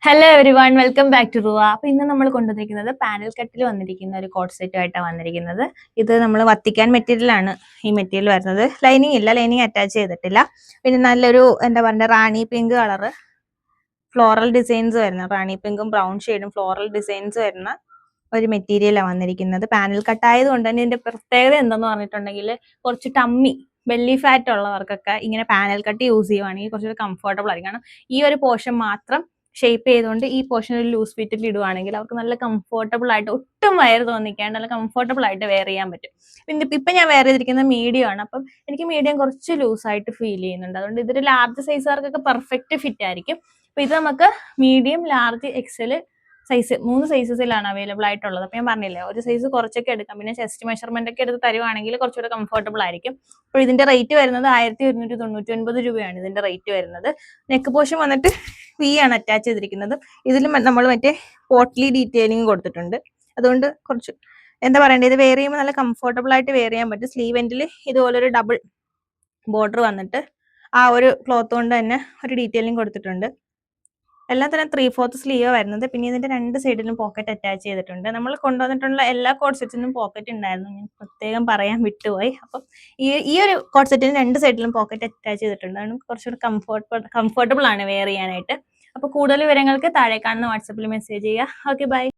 Hello everyone, welcome back to Ruva. അപ്പൊ ഇന്ന് നമ്മൾ കൊണ്ടുവന്നിരിക്കുന്നത് പാനൽ കട്ടിൽ വന്നിരിക്കുന്ന ഒരു കോട്ട് സെറ്റും ആയിട്ടാണ് വന്നിരിക്കുന്നത്. ഇത് നമ്മൾ വത്തിക്കാൻ മെറ്റീരിയൽ ആണ് ഈ മെറ്റീരിയൽ വരുന്നത്. ലൈനിങ് ഇല്ല, ലൈനിങ് അറ്റാച്ച് ചെയ്തിട്ടില്ല. പിന്നെ നല്ലൊരു എന്താ പറയുക റാണി പിങ്ക് കളറ് ഫ്ലോറൽ ഡിസൈൻസ് വരുന്ന, റാണി പിങ്കും ബ്രൗൺ ഷെയ്ഡും ഫ്ലോറൽ ഡിസൈൻസ് വരുന്ന ഒരു മെറ്റീരിയലാണ് വന്നിരിക്കുന്നത്. പാനൽ കട്ടായത് കൊണ്ട് തന്നെ ഇതിന്റെ പ്രത്യേകത എന്തെന്ന് പറഞ്ഞിട്ടുണ്ടെങ്കിൽ കുറച്ച് ടമ്മി ബെല്ലി ഫാറ്റ് ഉള്ളവർക്കൊക്കെ ഇങ്ങനെ പാനൽ കട്ട് യൂസ് ചെയ്യുവാണെങ്കിൽ കുറച്ചുകൂടി കംഫർട്ടബിൾ ആയിരിക്കും. കാരണം ഈ ഒരു പോർഷൻ മാത്രം ഷേപ്പ് ചെയ്തുകൊണ്ട് ഈ പോർഷൻ ഒരു ലൂസ് ഫിറ്റിൽ ഇടുവാണെങ്കിൽ അവർക്ക് നല്ല കംഫർട്ടബിൾ ആയിട്ട്, ഒട്ടും വയറ് തോന്നിക്കാണ്ട് നല്ല കംഫർട്ടബിൾ ആയിട്ട് വെയർ ചെയ്യാൻ പറ്റും. പിന്നെ ഇപ്പൊ ഞാൻ വെയർ ചെയ്തിരിക്കുന്നത് മീഡിയം ആണ്. അപ്പം എനിക്ക് മീഡിയം കുറച്ച് ലൂസ് ആയിട്ട് ഫീൽ ചെയ്യുന്നുണ്ട്. അതുകൊണ്ട് ഇതൊരു ലാർജ് സൈസുകാർക്കൊക്കെ പെർഫെക്റ്റ് ഫിറ്റ് ആയിരിക്കും. അപ്പൊ ഇത് നമുക്ക് മീഡിയം, ലാർജ്, എക്സൽ സൈസ് 3 സൈസസിലാണ് അവൈലബിൾ ആയിട്ടുള്ളത്. അപ്പൊ ഞാൻ പറഞ്ഞില്ലേ, ഒരു സൈസ് കുറച്ചൊക്കെ എടുക്കാം. പിന്നെ ചെസ്റ്റ് മെഷർമെന്റ് ഒക്കെ എടുത്ത് തരുവാണെങ്കിൽ കുറച്ചുകൂടെ കംഫർട്ടബിൾ ആയിരിക്കും. അപ്പോൾ ഇതിന്റെ റേറ്റ് വരുന്നത് 1199 രൂപയാണ് ഇതിന്റെ റേറ്റ് വരുന്നത്. നെക്ക് പോർഷൻ വന്നിട്ട് വി ആണ് അറ്റാച്ച് ചെയ്തിരിക്കുന്നത്. ഇതിൽ നമ്മൾ മറ്റേ പോട്ട്ലി ഡീറ്റെയിലിംഗ് കൊടുത്തിട്ടുണ്ട്. അതുകൊണ്ട് കുറച്ച് എന്താ പറയണ്ടത്, ഇത് വെയർ ചെയ്യുമ്പോൾ നല്ല കംഫർട്ടബിൾ ആയിട്ട് വെയർ ചെയ്യാൻ പറ്റും. സ്ലീവ് എൻഡിൽ ഇതുപോലെ ഒരു ഡബിൾ ബോർഡർ വന്നിട്ട് ആ ഒരു ക്ലോത്ത് കൊണ്ട് തന്നെ ഒരു ഡീറ്റെയിലിംഗ് കൊടുത്തിട്ടുണ്ട്. എല്ലാം തന്നെ 3/4 സ്ലീവ് വരുന്നത്. പിന്നെ ഇതിന്റെ 2 സൈഡിലും പോക്കറ്റ് അറ്റാച്ച് ചെയ്തിട്ടുണ്ട്. നമ്മൾ കൊണ്ടുവന്നിട്ടുള്ള എല്ലാ കോട്ട് സെറ്റിനും പോക്കറ്റ് ഉണ്ടായിരുന്നു, ഞാൻ പ്രത്യേകം പറയാൻ വിട്ടുപോയി. അപ്പം ഈ ഒരു കോട്ട് സെറ്റിന് 2 സൈഡിലും പോക്കറ്റ് അറ്റാച്ച് ചെയ്തിട്ടുണ്ട്. അതുകൊണ്ട് കുറച്ചുകൂടി കംഫർട്ടബിൾ ആണ് വെയർ ചെയ്യാനായിട്ട്. അപ്പോൾ കൂടുതൽ വിവരങ്ങൾക്ക് താഴെ കാണുന്ന വാട്സപ്പിൽ മെസ്സേജ് ചെയ്യുക. Okay, by.